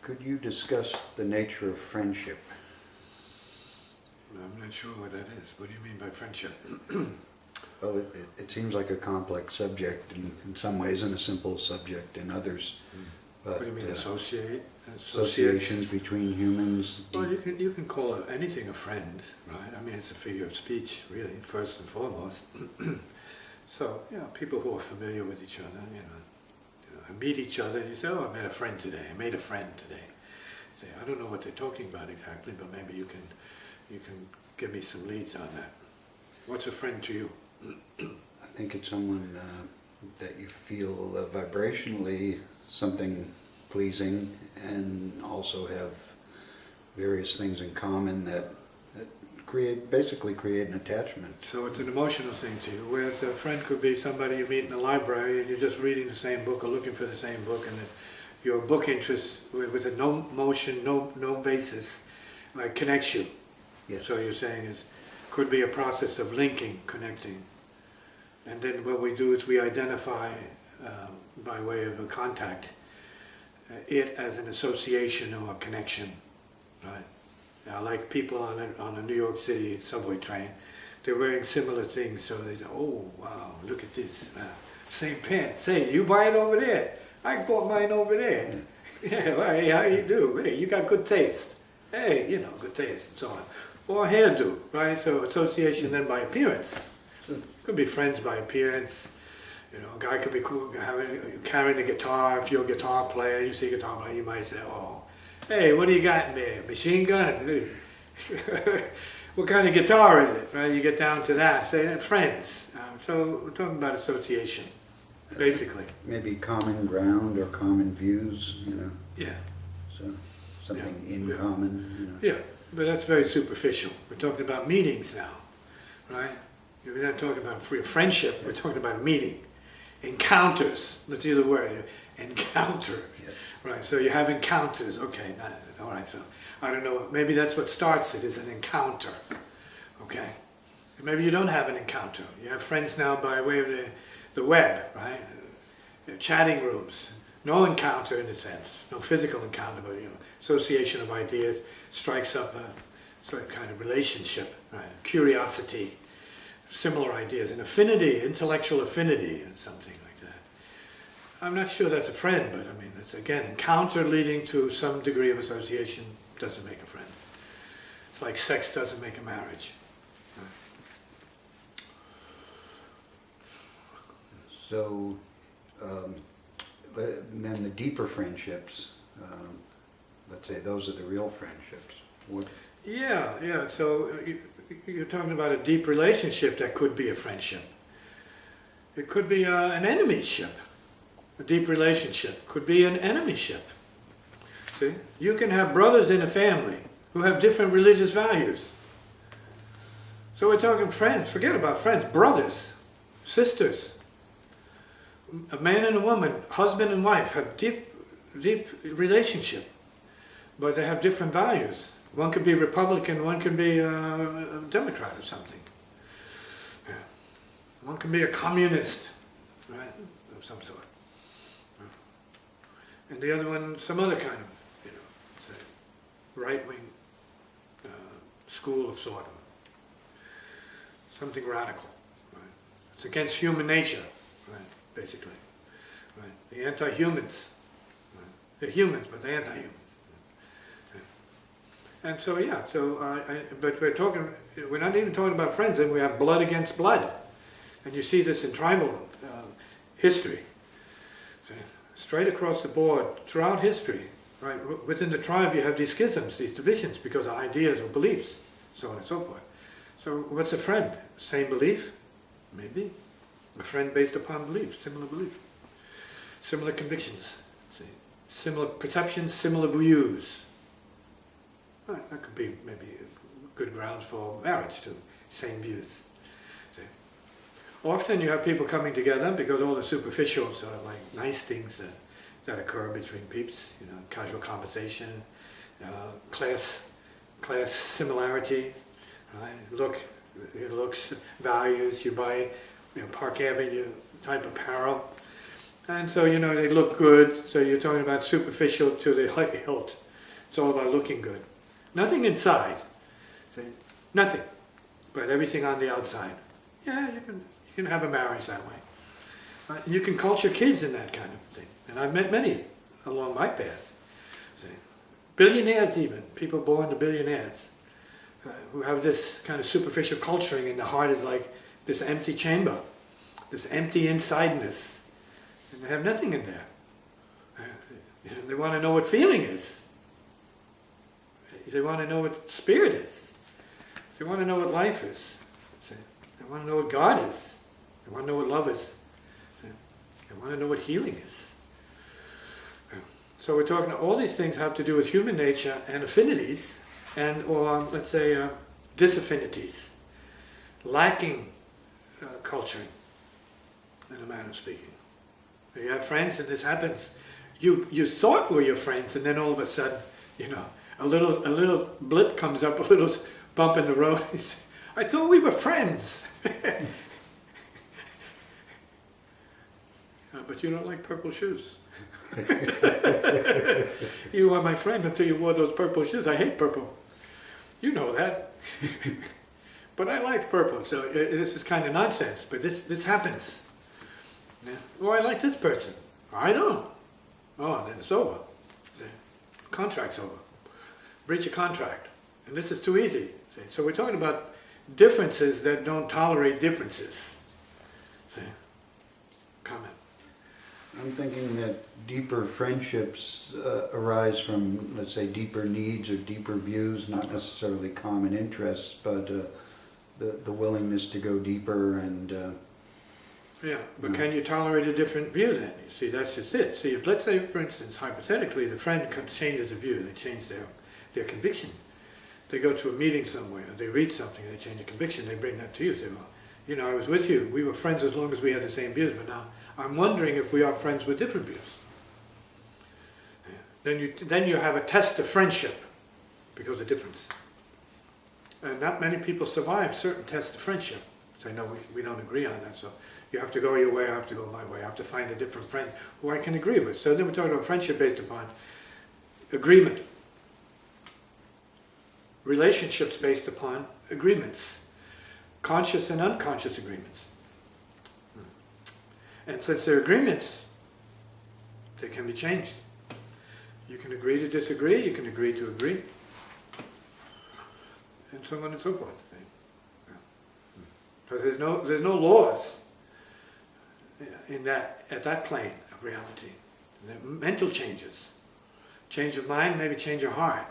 Could you discuss the nature of friendship? I'm not sure what that is. What do you mean by friendship? Well, it seems like a complex subject in some ways and a simple subject in others. But, what do you mean, associations between humans? Well, you can call anything a friend, right? I mean, it's a figure of speech, really, first and foremost. So, people who are familiar with each other, meet each other and you say, oh, I met a friend today, I made a friend today. Say, I don't know what they're talking about exactly, but maybe you can give me some leads on that. What's a friend to you? I think it's someone that you feel vibrationally something pleasing and also have various things in common that basically create an attachment. So it's an emotional thing to you, whereas a friend could be somebody you meet in the library and you're just reading the same book or looking for the same book, and your book interest with a no motion, no basis, like connects you. Yes. So you're saying it could be a process of linking, connecting. And then what we do is we identify by way of a contact it as an association or a connection, right? Now, like people on a New York City subway train, they're wearing similar things, so they say, oh, wow, look at this. Same pants. Hey, you buy it over there. I bought mine over there. Yeah, well, hey, how you do? Hey, you got good taste. Hey, good taste, and so on. Or hairdo, right? So association then by appearance. Could be friends by appearance. A guy could be cool, carrying a guitar. If you're a guitar player, you see a guitar player, you might say, oh, hey, what do you got in there? Machine gun? What kind of guitar is it? Right? You get down to that. Say that, friends. So we're talking about association, basically. Maybe common ground or common views, Yeah. So something in common, Yeah, but that's very superficial. We're talking about meetings now, right? We're not talking about free friendship. We're talking about a meeting. Encounters. Let's use the word. Encounter. Yes. Right, so you have encounters. Okay, all right, so I don't know, maybe that's what starts it, is an encounter. Okay? Maybe you don't have an encounter. You have friends now by way of the web, right? Chatting rooms. No encounter in a sense, no physical encounter, but association of ideas strikes up a sort of kind of relationship, right? Curiosity, similar ideas, an affinity, intellectual affinity, and something like that. I'm not sure that's a friend, but I mean, it's again, encounter leading to some degree of association doesn't make a friend. It's like sex doesn't make a marriage. So, then the deeper friendships, let's say those are the real friendships. Yeah, so you're talking about a deep relationship that could be a friendship. It could be an enemyship. A deep relationship could be an enemyship. See? You can have brothers in a family who have different religious values. So we're talking friends. Forget about friends. Brothers, sisters. A man and a woman, husband and wife, have deep relationship. But they have different values. One could be Republican, one could be a Democrat or something. Yeah. One can be a communist, right, of some sort. And the other one, some other kind of, say, right-wing school of thought. Something radical, right? It's against human nature, right, basically. Right? The anti-humans. Right? They're humans, but they're anti-humans. And so, but we're not even talking about friends, and we have blood against blood. And you see this in tribal history. So, straight across the board, throughout history, right? Within the tribe you have these schisms, these divisions, because of ideas or beliefs, so on and so forth. So what's a friend? Same belief? Maybe. A friend based upon belief, similar convictions, see? Similar perceptions, similar views. Right, that could be maybe good grounds for marriage too, same views. See? Often you have people coming together because all the superficial sort of like nice things that occur between peeps, casual conversation, class similarity, right? Looks, values, you buy Park Avenue type apparel, And so, you know, they look good. So you're talking about superficial to the hilt. It's all about looking good. Nothing inside. See? Nothing. But everything on the outside. Yeah, you can have a marriage that way. You can culture kids in that kind of thing. And I've met many along my path. See? Billionaires even. People born to billionaires. Who have this kind of superficial culturing, and the heart is like this empty chamber. This empty insideness. And they have nothing in there. They want to know what feeling is. They want to know what spirit is. They want to know what life is. They want to know what God is. They want to know what love is. They want to know what healing is. So we're talking, all these things have to do with human nature and affinities, and or let's say disaffinities, lacking culturing, in a manner of speaking. You have friends and this happens. You thought were your friends, and then all of a sudden, you know, a little blip comes up, a little bump in the road. You say, I thought we were friends. But you don't like purple shoes. You are my friend until you wore those purple shoes. I hate purple. You know that. But I like purple, so this is kind of nonsense. But this happens. Yeah. Oh, I like this person. I don't. Oh, then it's over. See? Contract's over. Breach of contract. And this is too easy. See? So we're talking about differences that don't tolerate differences. See? Comment. I'm thinking that deeper friendships arise from, let's say, deeper needs or deeper views, not necessarily common interests, but the willingness to go deeper and... yeah, but can you tolerate a different view then? You see, that's just it. See, if, let's say, for instance, hypothetically, the friend changes a view, they change their conviction. They go to a meeting somewhere, they read something, they change a conviction, they bring that to you. Say, well, you know, I was with you, we were friends as long as we had the same views, but now I'm wondering if we are friends with different views. Yeah. Then you have a test of friendship because of difference. And not many people survive certain tests of friendship. Say, no, we don't agree on that, so you have to go your way, I have to go my way. I have to find a different friend who I can agree with. So then we're talking about friendship based upon agreement. Relationships based upon agreements. Conscious and unconscious agreements. And since they're agreements, they can be changed. You can agree to disagree, you can agree to agree. And so on and so forth. Because there's no laws in that, at that plane of reality. Mental changes. Change of mind, maybe change of heart,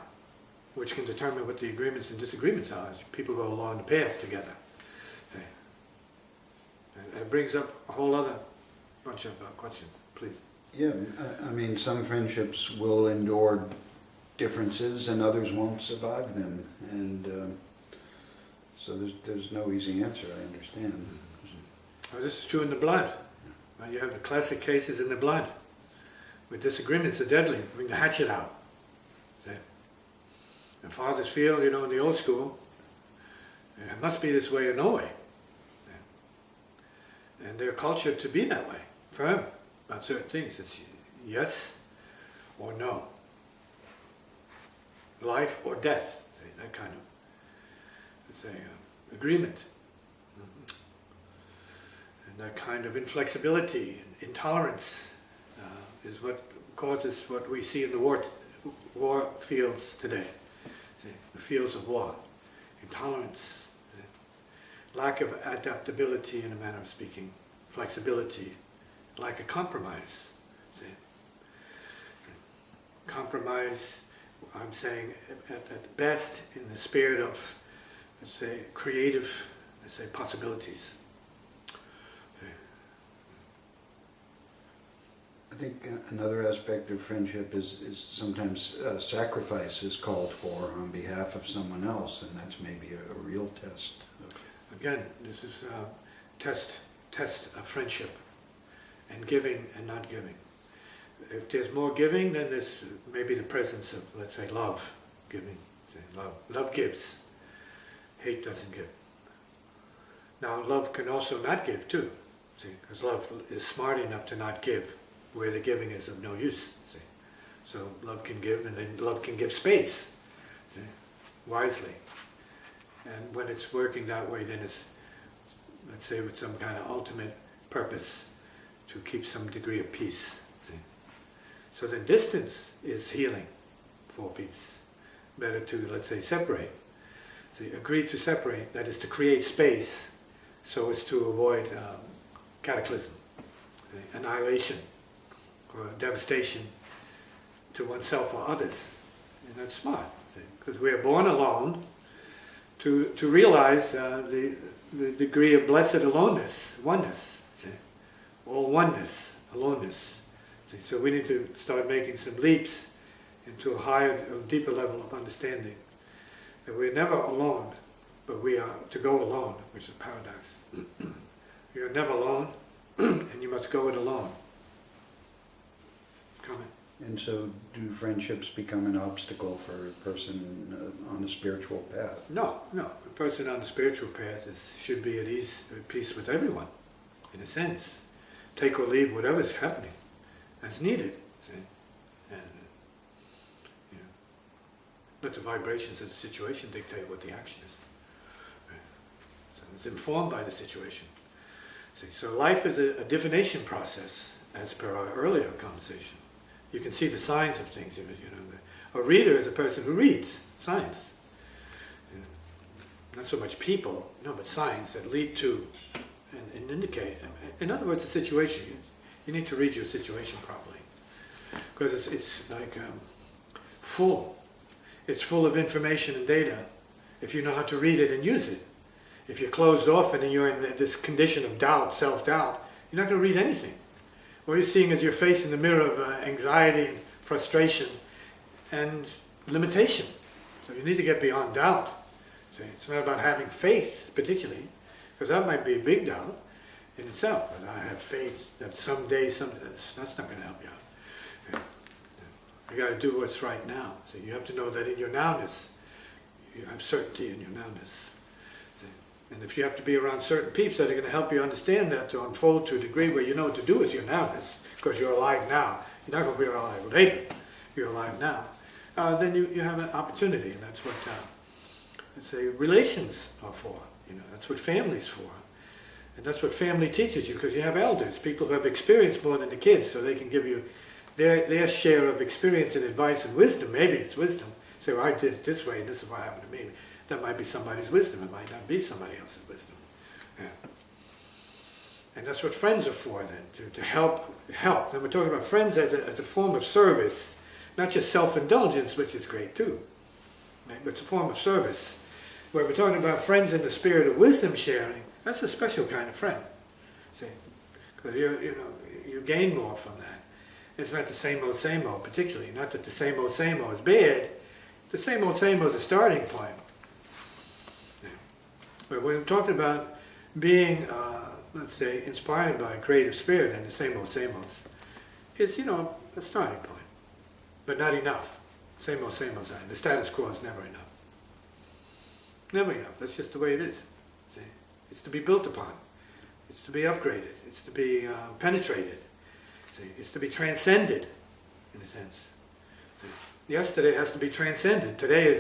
which can determine what the agreements and disagreements are as people go along the path together. See? And it brings up a whole other bunch of questions, please. Yeah, I mean, some friendships will endure differences and others won't survive them. And so there's no easy answer, I understand. Well, this is true in the blood. You have the classic cases in the blood where disagreements are deadly. Bring the hatchet out. See? And fathers feel, you know, in the old school, it must be this way or no way. And they're cultured to be that way, firm about certain things. It's yes or no. Life or death. See, that kind of, let's say, agreement. And that kind of inflexibility, intolerance is what causes what we see in the war fields today. See, the fields of war. Intolerance, lack of adaptability in a manner of speaking, flexibility, lack of compromise. See? Compromise, I'm saying, at best in the spirit of, let's say, creative, let's say, possibilities. I think another aspect of friendship is sometimes sacrifice is called for on behalf of someone else, and that's maybe a real test. Again, this is test of friendship, and giving and not giving. If there's more giving, then there's maybe the presence of, let's say, love, giving. Love gives, hate doesn't give. Now, love can also not give too, see, because love is smart enough to not give. where the giving is of no use. See? So love can give, and then love can give space, see? Wisely. And when it's working that way, then it's, let's say, with some kind of ultimate purpose to keep some degree of peace. See? So then distance is healing for peace. Better to, let's say, separate. See, agree to separate, that is to create space so as to avoid cataclysm, see? Annihilation, or devastation to oneself or others. And that's smart, because we are born alone to realize the degree of blessed aloneness, oneness, see? All oneness, aloneness. See? So we need to start making some leaps into a higher, a deeper level of understanding. That we're never alone, but we are to go alone, which is a paradox. You're never alone, and you must go it alone. Comment. And so do friendships become an obstacle for a person on a spiritual path? No, no. A person on the spiritual path should be at peace with everyone, in a sense. Take or leave whatever's happening as needed. See? And you know, let the vibrations of the situation dictate what the action is. So it's informed by the situation. See? So life is a divination process, as per our earlier conversation. You can see the signs of things. You know, a reader is a person who reads signs. You know, not so much people, no, but signs that lead to and indicate. In other words, the situation. You need to read your situation properly, because it's like full. It's full of information and data. If you know how to read it and use it. If you're closed off and you're in this condition of doubt, self-doubt, you're not going to read anything. What you're seeing is your face in the mirror of anxiety and frustration and limitation. So you need to get beyond doubt. See, it's not about having faith, particularly, because that might be a big doubt in itself. But I have faith that someday, that's not going to help you out. You got to do what's right now. So you have to know that in your nowness, you have certainty in your nowness. See? And if you have to be around certain peeps that are going to help you understand that, to unfold to a degree where you know what to do with your nowness, because you're alive now. You're not going to be alive later. You're alive now. Then you have an opportunity, and that's what let's say relations are for. You know, that's what family's for. And that's what family teaches you, because you have elders, people who have experienced more than the kids, so they can give you their share of experience and advice and wisdom. Maybe it's wisdom. Say, well, I did it this way, and this is what happened to me. That might be somebody's wisdom. It might not be somebody else's wisdom. Yeah. And that's what friends are for, then, to help. And we're talking about friends as a form of service, not just self-indulgence, which is great too. Right? But it's a form of service. Where we're talking about friends in the spirit of wisdom sharing, that's a special kind of friend. See? Because you gain more from that. It's not the same old, particularly. Not that the same old is bad. The same old is a starting point. Yeah. But when we're talking about being, let's say, inspired by a creative spirit and the same old, it's, a starting point. But not enough. Same old, the status quo is never enough. Never enough. That's just the way it is. See? It's to be built upon. It's to be upgraded. It's to be penetrated. See? It's to be transcended, in a sense. See? Yesterday has to be transcended. Today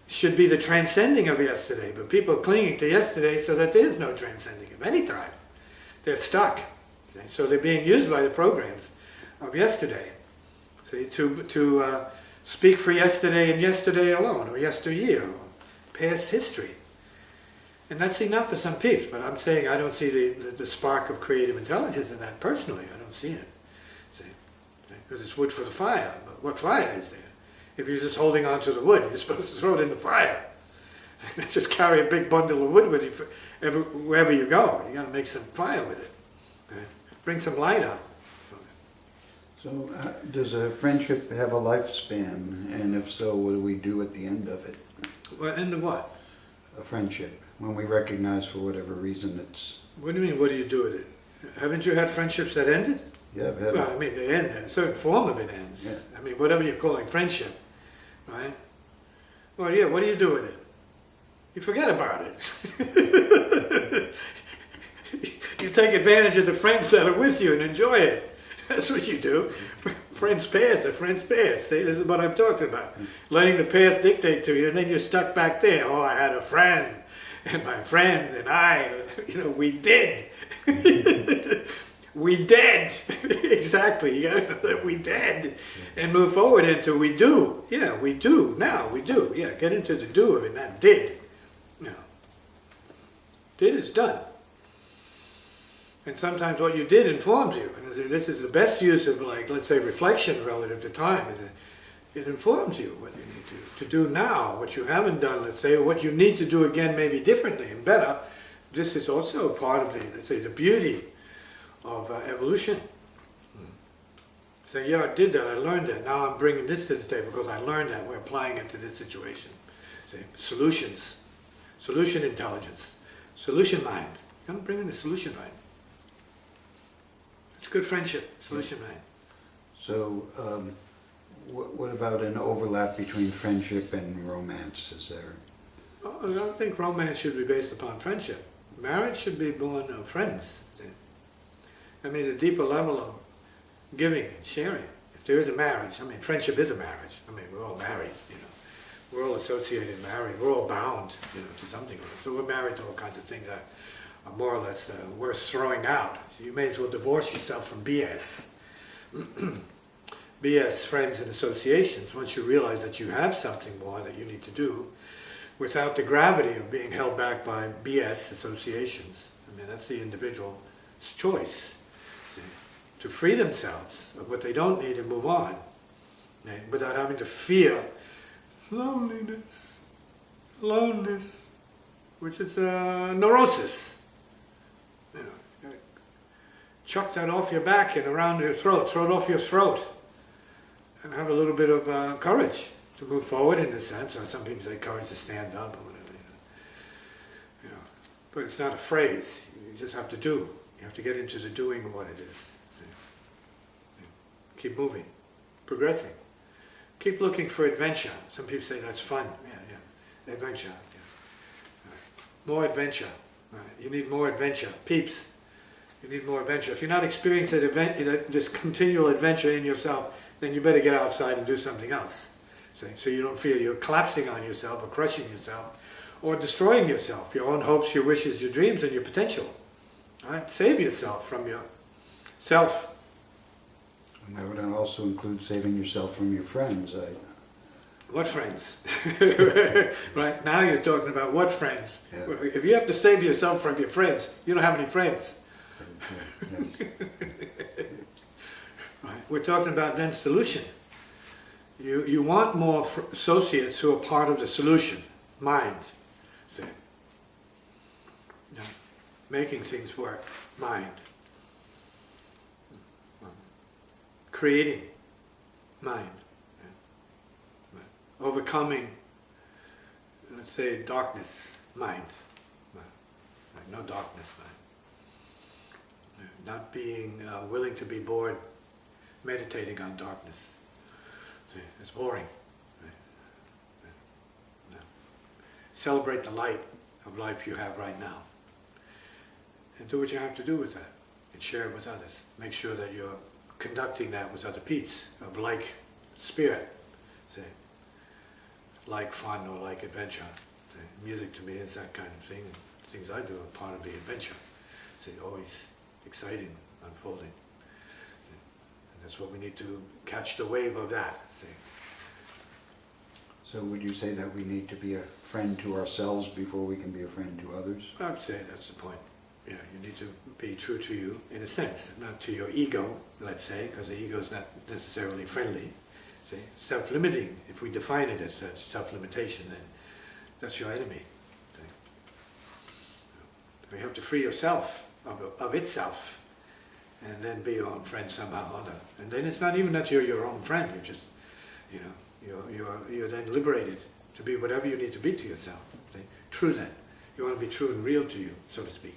should be the transcending of yesterday, but people are clinging to yesterday so that there is no transcending of any time. They're stuck. See? So they're being used by the programs of yesterday. See? To speak for yesterday and yesterday alone, or yesteryear, or past history. And that's enough for some peeps, but I'm saying I don't see the spark of creative intelligence in that personally. I don't see it. See? Because it's wood for the fire. But what fire is there? If you're just holding on to the wood, you're supposed to throw it in the fire. Just carry a big bundle of wood with you wherever you go. You got to make some fire with it. Okay? Bring some light out. So does a friendship have a lifespan? And if so, what do we do at the end of it? Well, end of what? A friendship. When we recognize for whatever reason it's... What do you mean, what do you do with it? Haven't you had friendships that ended? Yeah, I've had... Well, I mean, they end. A certain form of it ends. Yeah. I mean, whatever you're calling friendship, right? Well, yeah, what do you do with it? You forget about it. You take advantage of the friends that are with you and enjoy it. That's what you do. Friends past, the friends past. See, this is what I'm talking about. Letting the past dictate to you, and then you're stuck back there. Oh, I had a friend, and my friend and I, we did. We did. Exactly. You got to know that we did, and move forward into we do. Yeah, we do. Now we do. Yeah, get into the do of it, not did. No. Did is done. And sometimes what you did informs you. And this is the best use of, like, let's say, reflection relative to time. Is it informs you what you need to do now, what you haven't done, let's say, or what you need to do again, maybe differently and better. This is also part of the, let's say, the beauty of evolution. So yeah, I did that, I learned that. Now I'm bringing this to the table because I learned that. We're applying it to this situation. See, solutions, solution intelligence, solution mind. I'm bringing the solution mind. It's good friendship, solution mind. So, what about an overlap between friendship and romance? Is there? Oh, I don't think romance should be based upon friendship. Marriage should be born of friends. See? That means a deeper level of giving and sharing. If there is a marriage, I mean, friendship is a marriage. I mean, we're all married, We're all associated, married. We're all bound, to something. So we're married to all kinds of things that are more or less worth throwing out. So you may as well divorce yourself from BS. BS, friends and associations, once you realize that you have something more that you need to do without the gravity of being held back by BS associations. I mean, that's the individual's choice, see, to free themselves of what they don't need and move on, without having to fear loneliness, which is neurosis. Chuck that off your back and around your throat, throw it off your throat, and have a little bit of courage to move forward in this sense. Or some people say courage to stand up or whatever. But it's not a phrase. You just have to do. You have to get into the doing of what it is. Keep moving, progressing. Keep looking for adventure. Some people say that's fun. Yeah. Adventure. Yeah. More adventure. You need more adventure. Peeps, you need more adventure. If you're not experiencing this continual adventure in yourself, then you better get outside and do something else. So you don't feel you're collapsing on yourself or crushing yourself or destroying yourself, your own hopes, your wishes, your dreams, and your potential. All right? Save yourself from yourself. And that would also include saving yourself from your friends. What friends? Right, now you're talking about what friends. Yeah. If you have to save yourself from your friends, you don't have any friends. Yes. Right. We're talking about then solution. You want more associates who are part of the solution, mind. See? Making things work, mind. Creating, mind. Overcoming, let's say, darkness, mind. No darkness, mind. Not being willing to be bored meditating on darkness. See, it's boring. No. Celebrate the light of life you have right now. And do what you have to do with that. And share it with others. Make sure that you're conducting that with other peeps of like spirit. See? Like fun or like adventure. See? Music to me is that kind of thing. Things I do are part of the adventure. See, always exciting, unfolding. See? And that's what we need to catch the wave of that. See? So would you say that we need to be a friend to ourselves before we can be a friend to others? I would say that's the point. Yeah, you need to be true to you, in a sense, not to your ego, let's say, because the ego is not necessarily friendly. See, self-limiting, if we define it as such, self-limitation, then that's your enemy. See? You have to free yourself of itself, and then be your own friend somehow or other. And then it's not even that you're your own friend, you're just, you're then liberated to be whatever you need to be to yourself. See? True then. You want to be true and real to you, so to speak.